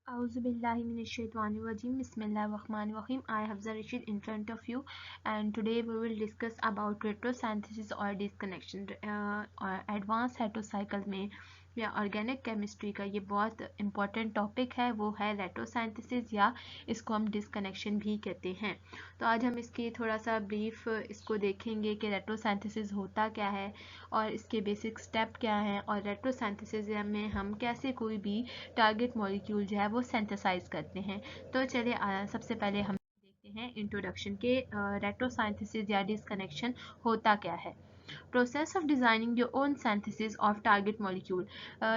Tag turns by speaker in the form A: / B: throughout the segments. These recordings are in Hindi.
A: Auzubillahiminash-shaytanir-rajim. Bismillahir-rahmanir-rahim. I have Rashid in front of you, and today we will discuss about retrosynthesis or disconnection. और एडवांस हेटरोसाइकिल में या ऑर्गेनिक केमिस्ट्री का ये बहुत इंपॉर्टेंट टॉपिक है, वो है रेट्रोसाइंथेसिस या इसको हम डिस्कनेक्शन भी कहते हैं। तो आज हम इसकी थोड़ा सा ब्रीफ इसको देखेंगे कि रेट्रोसाइंथेसिस होता क्या है और इसके बेसिक स्टेप क्या हैं, और रेट्रोसाइंथेसिस में हम कैसे कोई भी टारगेट मॉलिक्यूल जो है वो सिंथेसाइज करते हैं। तो चलिए सबसे पहले हम देखते हैं इंट्रोडक्शन के रेट्रोसाइंथेसिस या डिस्कनेक्शन होता क्या है। Process of designing your own synthesis of target molecule.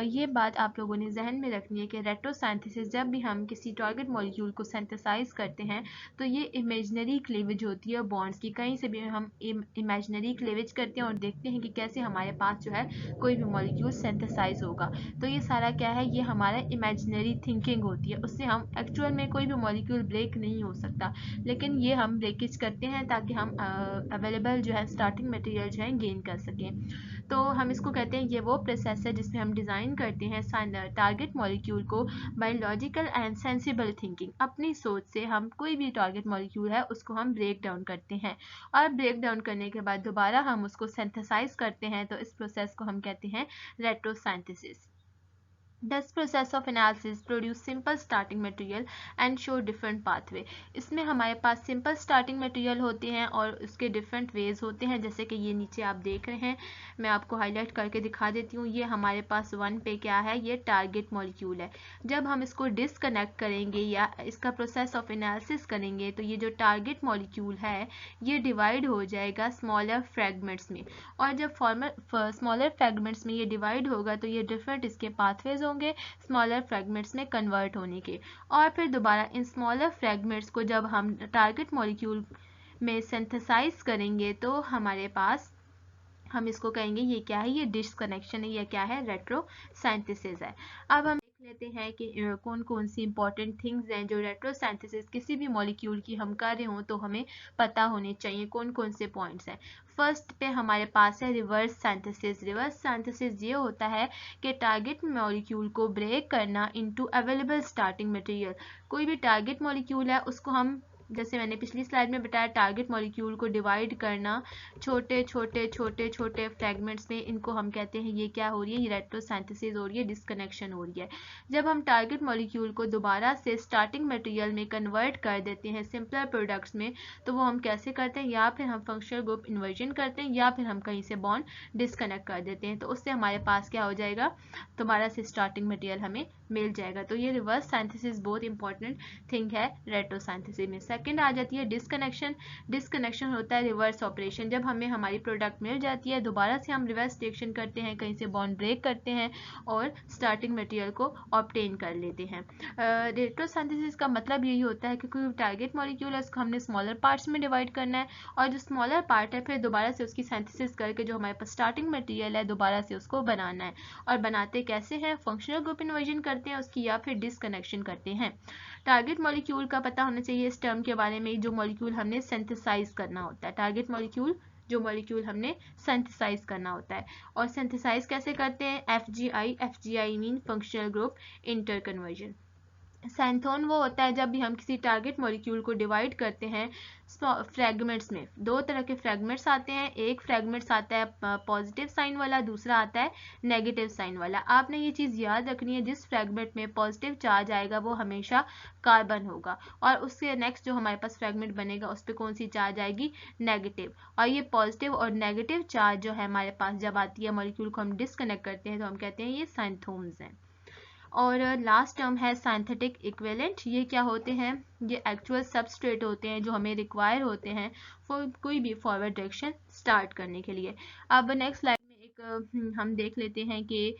A: ये बात आप लोगों ने जहन में रखनी है कि रेट्रोसिंथेसिस जब भी हम किसी टारगेट मॉलिक्यूल को सिंथेसाइज करते हैं तो ये इमेजनरी क्लीवेज होती है बॉन्ड्स की। कहीं से भी हम इमेजनरी क्लीवेज करते हैं और देखते हैं कि कैसे हमारे पास जो है कोई भी मॉलिक्यूल सिंथेसाइज होगा। तो ये सारा क्या है, ये हमारा इमेजनरी थिंकिंग होती है, उससे हम एक्चुअल में कोई भी मॉलिक्यूल ब्रेक नहीं हो सकता, लेकिन ये हम ब्रेकेज करते हैं ताकि हम अवेलेबल जो है स्टार्टिंग मटेरियल जो है गेन कर सकें। तो हम इसको कहते हैं, ये वो प्रोसेस है जिसमें हम डिज़ाइन करते हैं टारगेट मॉलिक्यूल को by logical and sensible thinking. अपनी सोच से हम कोई भी टारगेट मॉलिक्यूल है उसको हम ब्रेक डाउन करते हैं, और ब्रेक डाउन करने के बाद दोबारा हम उसको सिंथेसाइज करते हैं। तो इस प्रोसेस को हम कहते हैं retrosynthesis. This process of analysis produce simple starting material and show different pathway। इसमें हमारे पास सिंपल स्टार्टिंग मटेरियल होते हैं और उसके डिफरेंट वेज होते हैं, जैसे कि ये नीचे आप देख रहे हैं, मैं आपको हाईलाइट करके दिखा देती हूँ। ये हमारे पास 1 पे क्या है, ये टारगेट मॉलिक्यूल है। जब हम इसको डिसकनेक्ट करेंगे या इसका प्रोसेस ऑफ एनालिसिस करेंगे तो ये जो टारगेट मॉलिक्यूल है ये डिवाइड हो जाएगा स्मॉलर फ्रेगमेंट्स में, और जब स्मॉलर फ्रेगमेंट्स में ये डिवाइड होगा तो ये डिफरेंट इसके पाथवेज होंगे स्मॉलर फ्रेगमेंट्स में कन्वर्ट होने के। और फिर दोबारा इन स्मॉलर फ्रेगमेंट्स को जब हम टारगेट मॉलिक्यूल में सिंथेसाइज करेंगे तो हमारे पास हम इसको कहेंगे ये क्या है, ये डिस्कनेक्शन है, ये क्या है, रेट्रोसिंथेसिस है। अब हम देख लेते हैं कि कौन कौन सी इंपॉर्टेंट थिंग्स हैं जो रेट्रोसिंथेसिस किसी भी मॉलिक्यूल की हम कर रहे हों तो हमें पता होने चाहिए। कौन कौन से पॉइंट्स हैं। फर्स्ट पे हमारे पास है रिवर्स सिंथेसिस। रिवर्स सिंथेसिस ये होता है कि टारगेट मॉलिक्यूल को ब्रेक करना इनटू अवेलेबल स्टार्टिंग मटेरियल। कोई भी टारगेट मॉलिक्यूल है उसको हम, जैसे मैंने पिछली स्लाइड में बताया, टारगेट मॉलिक्यूल को डिवाइड करना छोटे छोटे छोटे छोटे फ्रेगमेंट्स में, इनको हम कहते हैं ये क्या हो रही है, ये रेट्रोसिंथेसिस हो रही है, डिस्कनेक्शन हो रही है। जब हम टारगेट मॉलिक्यूल को दोबारा से स्टार्टिंग मटेरियल में कन्वर्ट कर देते हैं सिंपलर प्रोडक्ट्स में, तो वो हम कैसे करते हैं, या फिर हम फंक्शनल ग्रुप इन्वर्जन करते हैं या फिर हम कहीं से बॉन्ड डिस्कनेक्ट कर देते हैं। तो उससे हमारे पास क्या हो जाएगा, दोबारा से स्टार्टिंग मटेरियल हमें मिल जाएगा। तो ये रिवर्स सिंथेसिस बहुत इंपॉर्टेंट थिंग है रेट्रोसिंथेसिस में। सेकंड आ जाती है डिस्कनेक्शन। डिस्कनेक्शन होता है रिवर्स ऑपरेशन। जब हमें हमारी प्रोडक्ट मिल जाती है दोबारा से हम रिवर्स रिएक्शन करते हैं, कहीं से बॉन्ड ब्रेक करते हैं और स्टार्टिंग मटेरियल को ऑब्टेन कर लेते हैं। रेट्रोसिंथेसिस का मतलब यही होता है कि कोई टारगेट मॉलिक्यूल है उसको हमने स्मॉलर पार्ट्स में डिवाइड करना है, और जो स्मॉलर पार्ट है फिर दोबारा से उसकी सिंथेसिस करके जो हमारे पास स्टार्टिंग मटेरियल है दोबारा से उसको बनाना है। और बनाते कैसे हैं, फंक्शनल ग्रुप इन्वर्जन करते हैं उसकी, या फिर डिस्कनेक्शन करते हैं। टारगेट मॉलिक्यूल का पता होना चाहिए इस टर्म के बारे में, जो मॉलिक्यूल हमने सिंथेसाइज करना होता है। टारगेट मॉलिक्यूल, जो मॉलिक्यूल हमने सिंथेसाइज करना होता है। और सिंथेसाइज कैसे करते हैं, FGI mean functional group interconversion. Synthon वो होता है जब भी हम किसी टारगेट मॉलिक्यूल को डिवाइड करते हैं फ्रेगमेंट्स में। दो तरह के फ्रेगमेंट्स आते हैं, एक फ्रेगमेंट्स आता है पॉजिटिव साइन वाला, दूसरा आता है नेगेटिव साइन वाला। आपने ये चीज़ याद रखनी है, जिस फ्रेगमेंट में पॉजिटिव चार्ज आएगा वो हमेशा कार्बन होगा, और उससे नेक्स्ट जो हमारे पास फ्रेगमेंट बनेगा उस पर कौन सी चार्ज आएगी, नेगेटिव। और ये पॉजिटिव और नेगेटिव चार्ज जो है हमारे पास जब आती है मॉलिक्यूल को हम डिस्कनेक्ट करते हैं तो हम कहते हैं ये सैंथोन्स हैं। और लास्ट टर्म है सिंथेटिक इक्विवेलेंट। ये क्या होते हैं, ये एक्चुअल सबस्ट्रेट होते हैं जो हमें रिक्वायर होते हैं फॉर कोई भी फॉरवर्ड डायरेक्शन स्टार्ट करने के लिए। अब नेक्स्ट स्लाइड में एक हम देख लेते हैं कि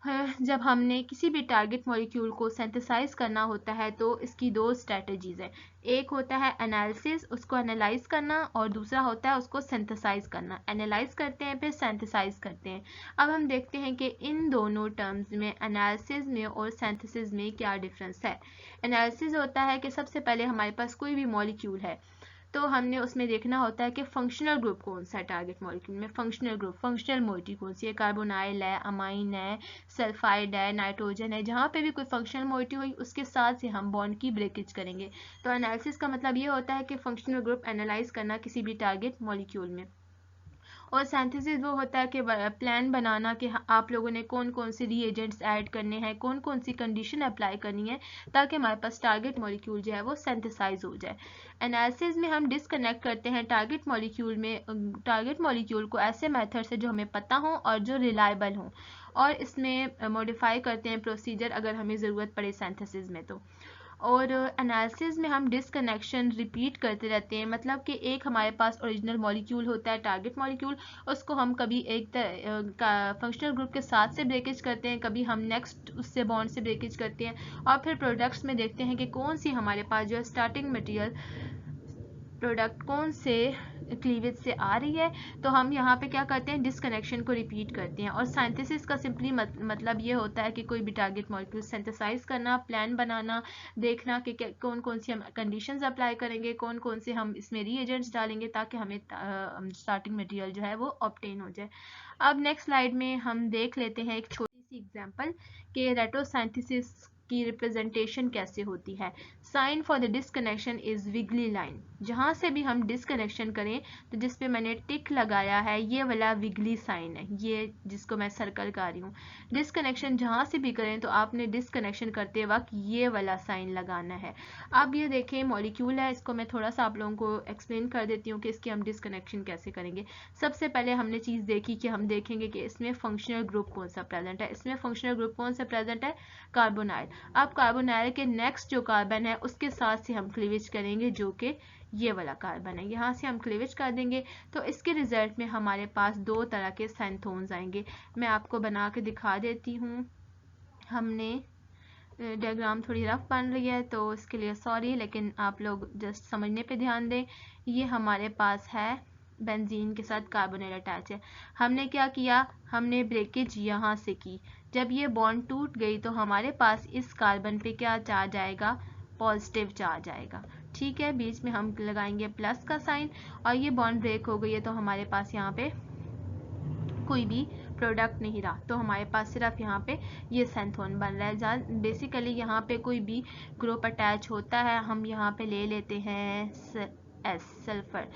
A: जब हमने किसी भी टारगेट मॉलिक्यूल को सिंथेसाइज करना होता है तो इसकी दो स्ट्रेटजीज हैं। एक होता है एनालिसिस, उसको एनालाइज करना, और दूसरा होता है उसको सिंथेसाइज करना। एनालाइज करते हैं फिर सिंथेसाइज करते हैं। अब हम देखते हैं कि इन दोनों टर्म्स में, एनालिसिस में और सिंथेसिस में क्या डिफरेंस है। एनालिसिस होता है कि सबसे पहले हमारे पास कोई भी मॉलिक्यूल है तो हमने उसमें देखना होता है कि फंक्शनल ग्रुप कौन सा है टारगेट मॉलिक्यूल में। फंक्शनल ग्रुप, फंक्शनल मोइटी कौन सी है, कार्बोनाइल है, अमाइन है, सल्फाइड है, नाइट्रोजन है, जहाँ पे भी कोई फंक्शनल मोइटी हुई उसके साथ से हम बॉन्ड की ब्रेकेज करेंगे। तो एनालिसिस का मतलब ये होता है कि फंक्शनल ग्रुप एनालाइज करना किसी भी टारगेट मॉलिक्यूल में। और सिंथेसिस वो होता है कि प्लान बनाना कि आप लोगों ने कौन कौन से रिएजेंट्स ऐड करने हैं, कौन कौन सी कंडीशन अप्लाई करनी है ताकि हमारे पास टारगेट मॉलिक्यूल जो है वो सिंथेसाइज हो जाए। एनालिसिस में हम डिसकनेक्ट करते हैं टारगेट मॉलिक्यूल में, टारगेट मॉलिक्यूल को ऐसे मेथड से जो हमें पता हो और जो रिलायबल हो, और इसमें मॉडिफाई करते हैं प्रोसीजर अगर हमें ज़रूरत पड़े सिंथेसिस में तो। और एनालिसिस में हम डिसकनेक्शन रिपीट करते रहते हैं, मतलब कि एक हमारे पास ओरिजिनल मॉलिक्यूल होता है टारगेट मॉलिक्यूल, उसको हम कभी एक फंक्शनल ग्रुप के साथ से ब्रेकेज करते हैं, कभी हम नेक्स्ट उससे बॉन्ड से ब्रेकेज करते हैं, और फिर प्रोडक्ट्स में देखते हैं कि कौन सी हमारे पास जो स्टार्टिंग मटेरियल प्रोडक्ट कौन से क्लीवेज से आ रही है, तो हम यहाँ पे क्या करते हैं, डिसकनेक्शन को रिपीट करते हैं। और सिंथेसिस का सिंपली मतलब ये होता है कि कोई भी टारगेट मॉलिक्यूल सिंथेसाइज करना, प्लान बनाना, देखना कि कौन कौन सी हम कंडीशंस अप्लाई करेंगे, कौन कौन से हम इसमें रीएजेंट्स डालेंगे ताकि हमें स्टार्टिंग मटेरियल जो है वो ऑब्टेन हो जाए। अब नेक्स्ट स्लाइड में हम देख लेते हैं एक छोटी सी एग्जांपल कि रेट्रोसिंथेसिस की रिप्रेजेंटेशन कैसे होती है। Sign for the disconnection is wiggly line. जहां से भी हम डिसकनेक्शन करें तो जिसपे मैंने टिक लगाया है ये वाला विगली साइन है, ये जिसको मैं सर्कल कर रही हूँ। डिसकनेक्शन जहां से भी करें तो आपने डिसकनेक्शन करते वक्त ये वाला साइन लगाना है। अब ये देखें मॉलिक्यूल है, इसको मैं थोड़ा सा आप लोगों को एक्सप्लेन कर देती हूँ कि इसकी हम डिसकनेक्शन कैसे करेंगे। सबसे पहले हमने चीज़ देखी कि हम देखेंगे कि इसमें फंक्शनल ग्रुप कौन सा प्रेजेंट है। इसमें फंक्शनल ग्रुप कौन सा प्रेजेंट है, कार्बोनाइल। अब कार्बोनाइल के नेक्स्ट जो कार्बन है उसके साथ से हम क्लीवेज करेंगे जो कि ये वाला कार्बन है, यहाँ से हम क्लीवेज कर देंगे। तो इसके रिजल्ट में हमारे पास दो तरह के सेंथोन्स आएंगे। मैं आपको बना के दिखा देती हूँ। हमने डायग्राम थोड़ी रफ बन रही है तो इसके लिए सॉरी, लेकिन आप लोग जस्ट समझने पे ध्यान दें। ये हमारे पास है बेंजीन के साथ कार्बोनेट अटैच है। हमने क्या किया, हमने ब्रेकेज यहाँ से की। जब ये बॉन्ड टूट गई तो हमारे पास इस कार्बन पे क्या चार्ज आएगा, पॉजिटिव चार्ज आएगा। ठीक है, बीच में हम लगाएंगे प्लस का साइन, और ये बॉन्ड ब्रेक हो गई है तो हमारे पास यहाँ पे कोई भी प्रोडक्ट नहीं रहा, तो हमारे पास सिर्फ यहाँ पे ये सेंथोन बन रहा है। जहाँ बेसिकली यहाँ पे कोई भी ग्रुप अटैच होता है हम यहाँ पे ले लेते हैं सल्फर,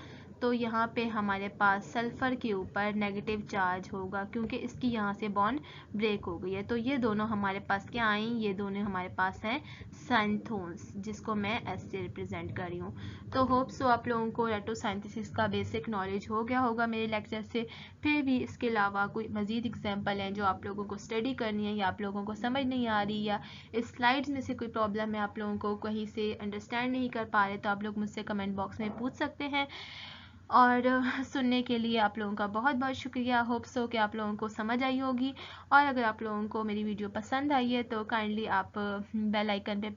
A: तो यहाँ पे हमारे पास सल्फर के ऊपर नेगेटिव चार्ज होगा क्योंकि इसकी यहाँ से बॉन्ड ब्रेक हो गई है। तो ये दोनों हमारे पास क्या आई, ये दोनों हमारे पास हैं सेंथोन्स, जिसको मैं एस से रिप्रेजेंट कर रही हूँ। तो होप सो आप लोगों को रेट्रोसिंथेसिस का बेसिक नॉलेज हो गया होगा मेरे लेक्चर से। फिर भी इसके अलावा कोई मज़ीद एग्जाम्पल हैं जो आप लोगों को स्टडी करनी है या आप लोगों को समझ नहीं आ रही, या इस स्लाइड्स में से कोई प्रॉब्लम है आप लोगों को कहीं से अंडरस्टैंड नहीं कर पा रहे, तो आप लोग मुझसे कमेंट बॉक्स में पूछ सकते हैं। और सुनने के लिए आप लोगों का बहुत बहुत शुक्रिया। होप सो कि आप लोगों को समझ आई होगी। और अगर आप लोगों को मेरी वीडियो पसंद आई है तो काइंडली आप बेल आइकन पे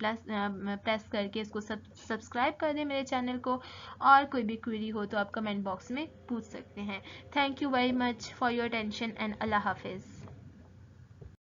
A: प्रेस करके इसको सब्सक्राइब कर दें मेरे चैनल को। और कोई भी क्वेरी हो तो आप कमेंट बॉक्स में पूछ सकते हैं। Thank you very much for your attention and अल्लाह हाफिज़।